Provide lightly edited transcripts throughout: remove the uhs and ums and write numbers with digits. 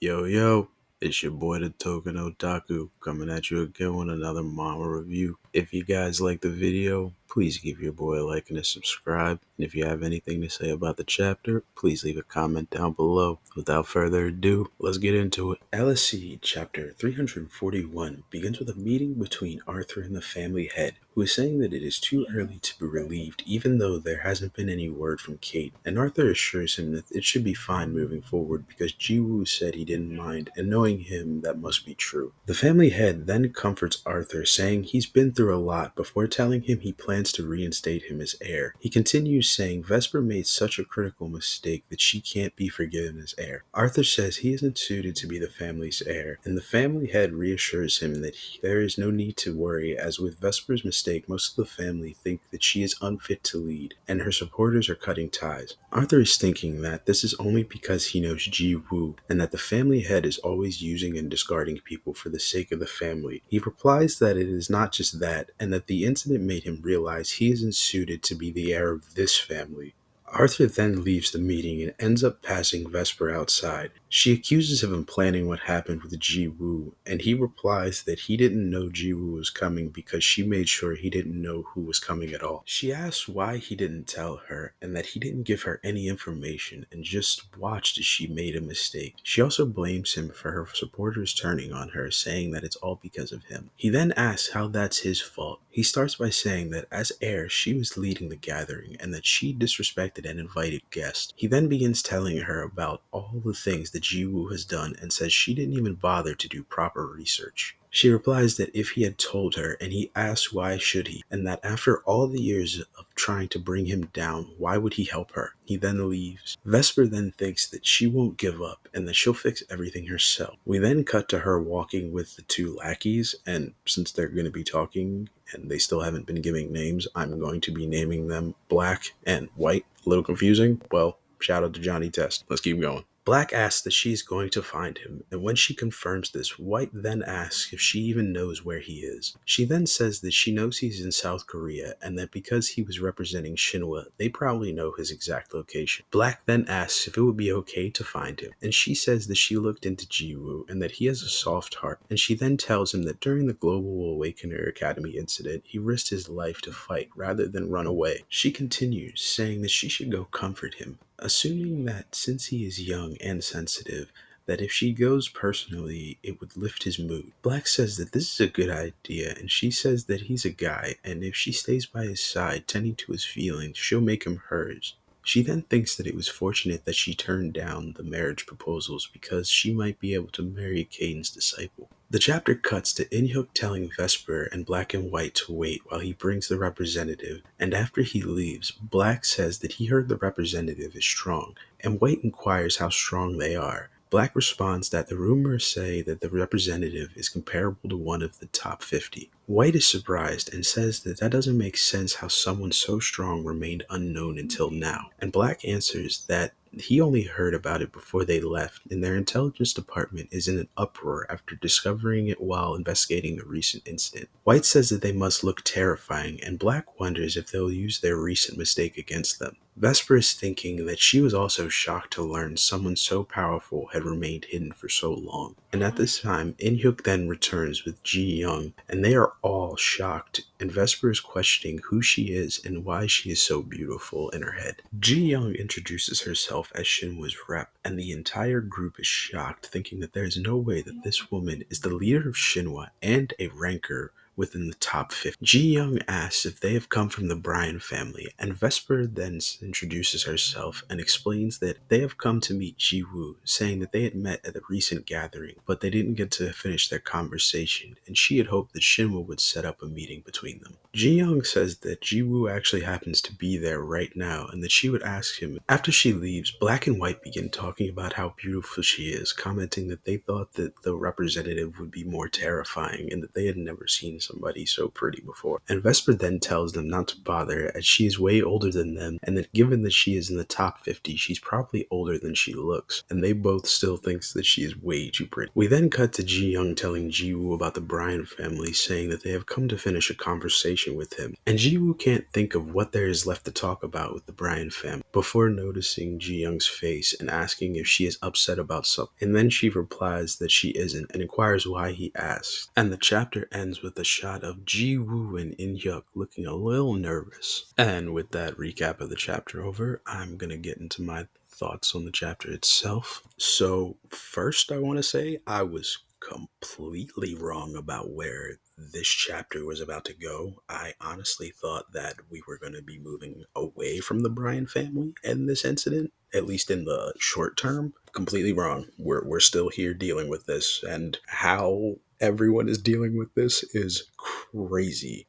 Yo, yo, it's your boy the Token Otaku coming at you again with another manga review. If you guys like the video, please give your boy a like and a subscribe. And if you have anything to say about the chapter, please leave a comment down below. Without further ado, let's get into it. Eleceed chapter 341 begins with a meeting between Arthur and the family head, who is saying that it is too early to be relieved even though there hasn't been any word from Kate, and Arthur assures him that it should be fine moving forward because Jiwoo said he didn't mind, and knowing him, that must be true. The family head then comforts Arthur, saying he's been through a lot before telling him he plans to reinstate him as heir. He continues saying Vesper made such a critical mistake that she can't be forgiven as heir. Arthur says he isn't suited to be the family's heir, and the family head reassures him that there is no need to worry, as with Vesper's mistake, most of the family think that she is unfit to lead, and her supporters are cutting ties. Arthur is thinking that this is only because he knows Ji Woo, and that the family head is always using and discarding people for the sake of the family. He replies that it is not just that, and that the incident made him realize he isn't suited to be the heir of this family. Arthur then leaves the meeting and ends up passing Vesper outside. She accuses him of planning what happened with Ji Woo, and he replies that he didn't know Ji Woo was coming because she made sure he didn't know who was coming at all. She asks why he didn't tell her, and that he didn't give her any information and just watched as she made a mistake. She also blames him for her supporters turning on her, saying that it's all because of him. He then asks how that's his fault. He starts by saying that as heir, she was leading the gathering and that she disrespected and invited guests. He then begins telling her about all the things that Jiwoo has done and says she didn't even bother to do proper research. She replies that if he had told her, and he asks why should he, and that after all the years of trying to bring him down, why would he help her? He then leaves. Vesper then thinks that she won't give up and that she'll fix everything herself. We then cut to her walking with the two lackeys, and since they're going to be talking and they still haven't been giving names, I'm going to be naming them Black and White. A little confusing? Well, shout out to Johnny Test. Let's keep going. Black asks that she's going to find him, and when she confirms this, White then asks if she even knows where he is. She then says that she knows he's in South Korea, and that because he was representing Shinhwa, they probably know his exact location. Black then asks if it would be okay to find him, and she says that she looked into Jiwoo and that he has a soft heart, and she then tells him that during the Global Awakener Academy incident, he risked his life to fight rather than run away. She continues, saying that she should go comfort him, assuming that since he is young and sensitive, that if she goes personally, it would lift his mood. Black says that this is a good idea, and she says that he's a guy, and if she stays by his side, tending to his feelings, she'll make him hers. She then thinks that it was fortunate that she turned down the marriage proposals because she might be able to marry Caden's disciple. The chapter cuts to Inhyuk telling Vesper and Black and White to wait while he brings the representative, and after he leaves, Black says that he heard the representative is strong, and White inquires how strong they are. Black responds that the rumors say that the representative is comparable to one of the top 50. White is surprised and says that that doesn't make sense how someone so strong remained unknown until now, and Black answers that he only heard about it before they left, and their intelligence department is in an uproar after discovering it while investigating the recent incident. White says that they must look terrifying, and Black wonders if they'll use their recent mistake against them. Vesper is thinking that she was also shocked to learn someone so powerful had remained hidden for so long. And at this time, Inhyuk then returns with Ji Young, and they are all shocked, and Vesper is questioning who she is and why she is so beautiful in her head. Ji Young introduces herself as Shinhwa's rep, and the entire group is shocked, thinking that there is no way that this woman is the leader of Shinhwa and a ranker within the top 50. Ji Young asks if they have come from the Bryan family, and Vesper then introduces herself and explains that they have come to meet Ji Woo, saying that they had met at a recent gathering, but they didn't get to finish their conversation, and she had hoped that Shinhwa would set up a meeting between them. Ji Young says that Ji Woo actually happens to be there right now, and that she would ask him. After she leaves, Black and White begin talking about how beautiful she is, commenting that they thought that the representative would be more terrifying and that they had never seen somebody so pretty before. And Vesper then tells them not to bother as she is way older than them, and that given that she is in the top 50, she's probably older than she looks, and they both still thinks that she is way too pretty. We then cut to Ji Young telling Ji Woo about the Bryan family, saying that they have come to finish a conversation with him, and Ji Woo can't think of what there is left to talk about with the Bryan family, before noticing Ji Young's face and asking if she is upset about something, and then she replies that she isn't and inquires why he asks. And the chapter ends with a shot of Ji Woo and In Hyuk looking a little nervous. And with that recap of the chapter over, I'm gonna get into my thoughts on the chapter itself. So first, I want to say I was completely wrong about where this chapter was about to go. I honestly thought that we were going to be moving away from the Bryan family in this incident, at least in the short term. Completely wrong. We're still here dealing with this, and how everyone is dealing with this is crazy.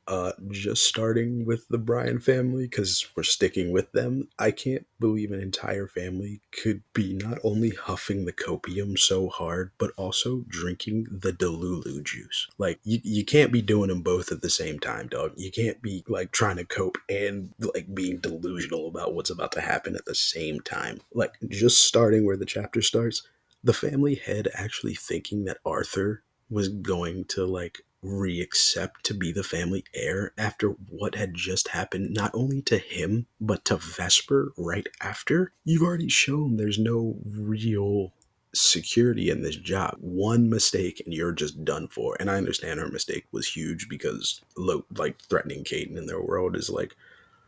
Just starting with the Bryan family, because we're sticking with them. I can't believe an entire family could be not only huffing the copium so hard, but also drinking the Delulu juice. Like, you can't be doing them both at the same time, dog. You can't be like trying to cope and like being delusional about what's about to happen at the same time. Like, just starting where the chapter starts, the family head actually thinking that Arthur was going to like re-accept to be the family heir after what had just happened, not only to him but to Vesper right after. You've already shown there's no real security in this job. One mistake and you're just done for. And I understand her mistake was huge because like threatening Kaden in their world is like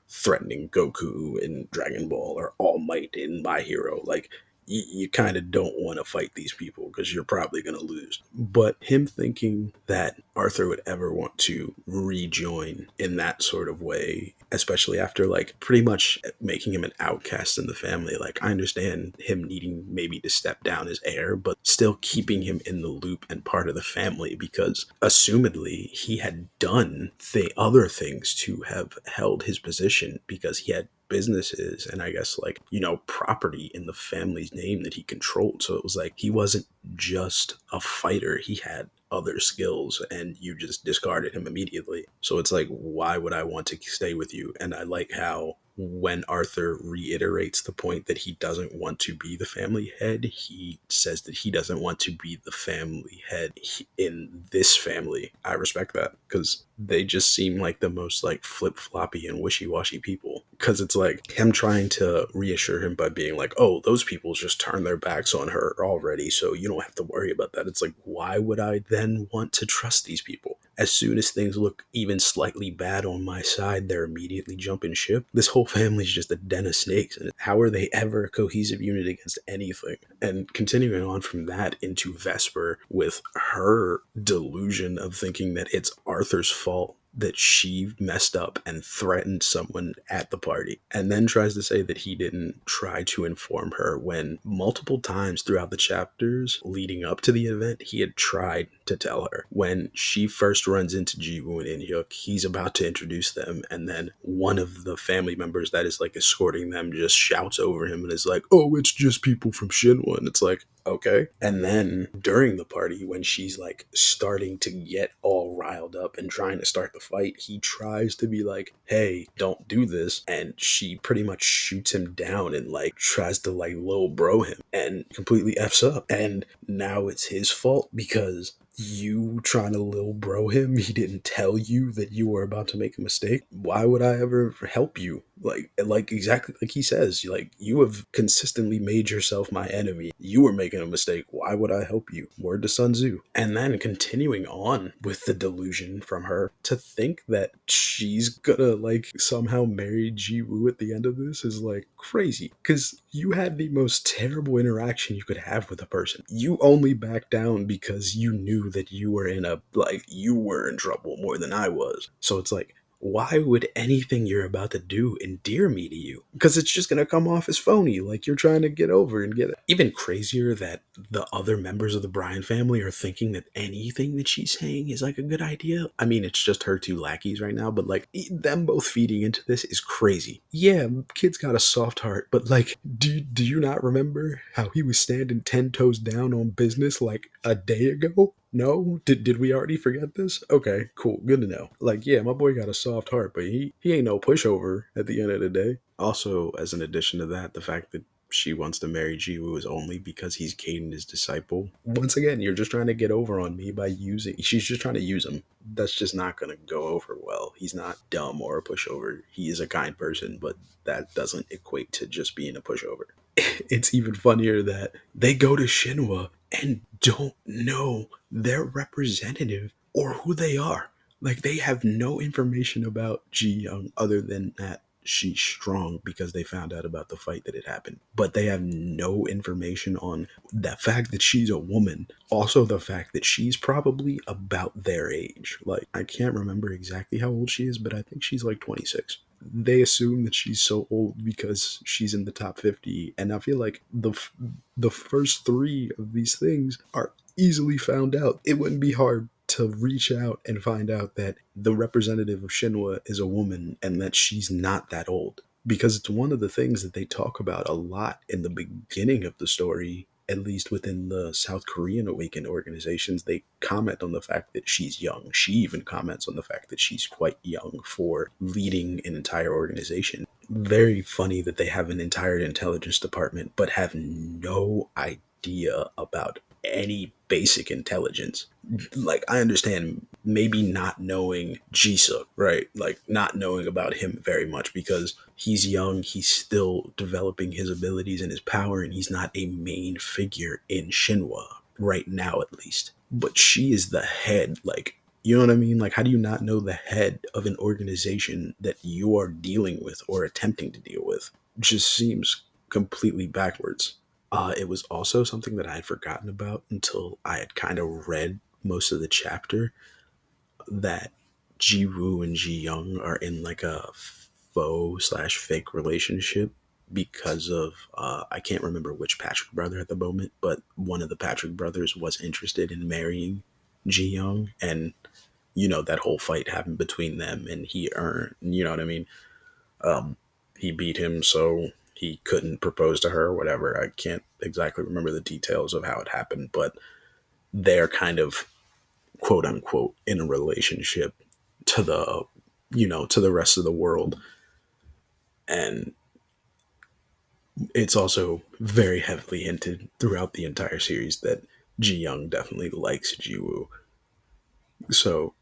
threatening Goku in Dragon Ball or All Might in My Hero. Like, you kind of don't want to fight these people because you're probably going to lose. But him thinking that Arthur would ever want to rejoin in that sort of way, especially after like pretty much making him an outcast in the family, like I understand him needing maybe to step down as heir, but still keeping him in the loop and part of the family because assumedly he had done the other things to have held his position because he had businesses and I guess like, property in the family's name that he controlled. So it was like he wasn't just a fighter, he had other skills and you just discarded him immediately. So it's like, why would I want to stay with you? And I like how when Arthur reiterates the point that he doesn't want to be the family head, he says that he doesn't want to be the family head in this family. I respect that because they just seem like the most like flip-floppy and wishy-washy people. Because it's like him trying to reassure him by being like, oh, those people just turned their backs on her already, so you don't have to worry about that. It's like, why would I then want to trust these people? As soon as things look even slightly bad on my side, they're immediately jumping ship. This whole family's just a den of snakes. And how are they ever a cohesive unit against anything? And continuing on from that into Vesper with her delusion of thinking that it's Arthur's fault that she messed up and threatened someone at the party, and then tries to say that he didn't try to inform her when multiple times throughout the chapters leading up to the event he had tried to tell her. When she first runs into Jiwoo and Inhyuk, he's about to introduce them, and then one of the family members that is like escorting them just shouts over him and is like, oh, it's just people from Shinwa. And it's like, okay. And then during the party, when she's like starting to get all riled up and trying to start the fight, he tries to be like, hey, don't do this. And she pretty much shoots him down and like tries to like little bro him and completely F's up. And now it's his fault because you trying to little bro him, he didn't tell you that you were about to make a mistake. Why would I ever help you? Like exactly like he says, like, you have consistently made yourself my enemy. You were making a mistake. Why would I help you? Word to Sun Tzu. And then continuing on with the delusion from her to think that she's gonna like somehow marry Ji Woo at the end of this is like crazy. Because you had the most terrible interaction you could have with a person. You only backed down because you knew that you were you were in trouble more than I was. So it's like, why would anything you're about to do endear me to you? Because it's just going to come off as phony, like you're trying to get over and get it. Even crazier that the other members of the Bryan family are thinking that anything that she's saying is like a good idea. I mean, it's just her two lackeys right now, but like them both feeding into this is crazy. Yeah, kid's got a soft heart, but like, do you not remember how he was standing 10 toes down on business like a day ago? No, did we already forget this? Okay, cool, good to know. Like, yeah, my boy got a soft heart, but he ain't no pushover at the end of the day. Also, as an addition to that, the fact that she wants to marry Jiwoo is only because he's Caden's disciple. Once again, you're just trying to get over on me by using. She's just trying to use him. That's just not gonna go over well. He's not dumb or a pushover. He is a kind person, but that doesn't equate to just being a pushover. It's even funnier that they go to Shinwa and don't know their representative or who they are. Like they have no information about Ji Young other than that she's strong because they found out about the fight that had happened. But they have no information on the fact that she's a woman. Also the fact that she's probably about their age. Like I can't remember exactly how old she is, but I think she's like 26. They assume that she's so old because she's in the top 50, and I feel like the first three of these things are easily found out. It wouldn't be hard to reach out and find out that the representative of Shinwa is a woman and that she's not that old, because it's one of the things that they talk about a lot in the beginning of the story. At least within the South Korean awakened organizations, they comment on the fact that she's young. She even comments on the fact that she's quite young for leading an entire organization. Very funny that they have an entire intelligence department but have no idea about any basic intelligence. Like I understand maybe not knowing Jisoo, right? Like not knowing about him very much because he's young, he's still developing his abilities and his power, and he's not a main figure in Shinwa right now at least. But she is the head, like you know what I mean? Like how do you not know the head of an organization that you are dealing with or attempting to deal with? Just seems completely backwards. It was also something that I had forgotten about until I had kind of read most of the chapter, that Ji Woo and Ji Young are in like a faux slash fake relationship because of I can't remember which Patrick brother at the moment, but one of the Patrick brothers was interested in marrying Ji Young, and you know that whole fight happened between them, and he earned, you know what I mean. He beat him, so he couldn't propose to her or whatever. I can't exactly remember the details of how it happened, but they're kind of quote unquote in a relationship to the to the rest of the world. And it's also very heavily hinted throughout the entire series that Ji Young definitely likes Ji Woo. So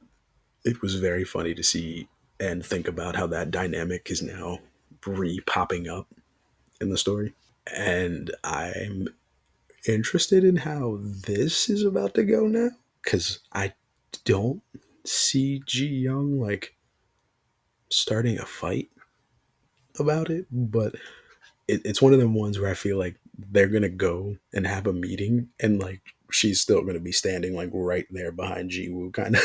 it was very funny to see and think about how that dynamic is now re popping up in the story. And I'm interested in how this is about to go now, because I don't see Ji Young like starting a fight about it, but it's one of them ones where I feel like they're gonna go and have a meeting, and like she's still gonna be standing like right there behind Jiwoo, kind of.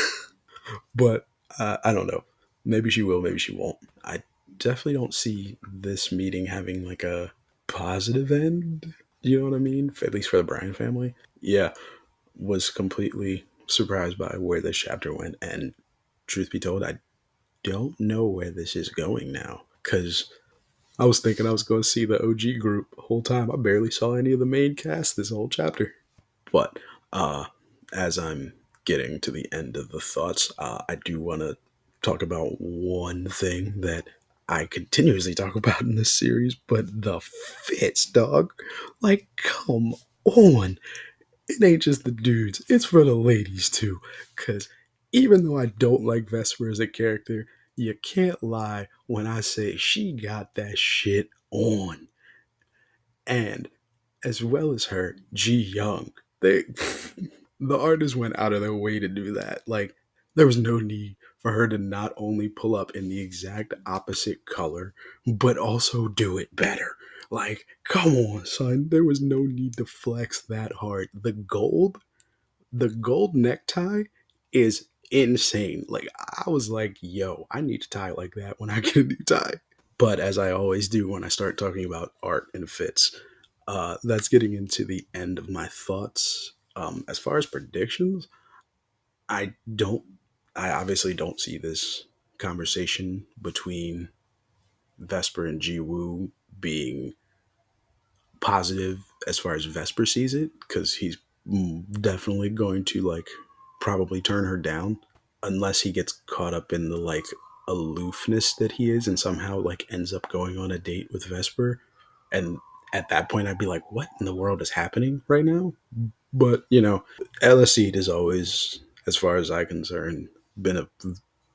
But I don't know. Maybe she will. Maybe she won't. I definitely don't see this meeting having like a positive end. You know what I mean? At least for the Bryan family. Yeah, was completely surprised by where this chapter went, and truth be told, I don't know where this is going now, because I was thinking I was going to see the OG group the whole time. I barely saw any of the main cast this whole chapter. But uh, as I'm getting to the end of the thoughts, I do want to talk about one thing that I continuously talk about in this series, but the fits, dog. Like, come on. It ain't just the dudes, it's for the ladies too. Because even though I don't like Vesper as a character, you can't lie when I say she got that shit on. And as well as her, Ji Young, they the artists went out of their way to do that. Like there was no need for her to not only pull up in the exact opposite color, but also do it better. Like, come on, son. There was no need to flex that hard. The gold necktie is insane. Like I was like, yo, I need to tie like that when I get a new tie. But as I always do when I start talking about art and fits, that's getting into the end of my thoughts. As far as predictions, I don't. I obviously don't see this conversation between Vesper and Ji Woo being positive as far as Vesper sees it, because he's definitely going to like. probably turn her down unless he gets caught up in the like aloofness that he is and somehow like ends up going on a date with Vesper. And at that point I'd be like, what in the world is happening right now? But Eleceed is always, as far as I'm concerned, been a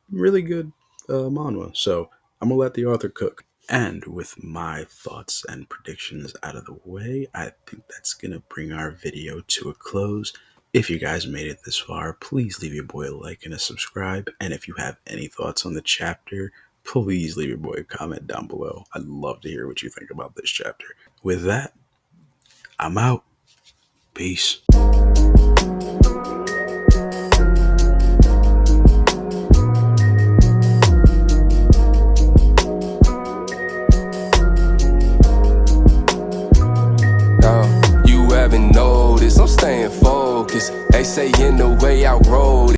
really good manhwa. So I'm gonna let the author cook. And with my thoughts and predictions out of the way, I think that's going to bring our video to a close. If you guys made it this far, please leave your boy a like and a subscribe. And if you have any thoughts on the chapter, please leave your boy a comment down below. I'd love to hear what you think about this chapter. With that, I'm out. Peace. You haven't noticed, I'm staying focused. They say in the way I roll.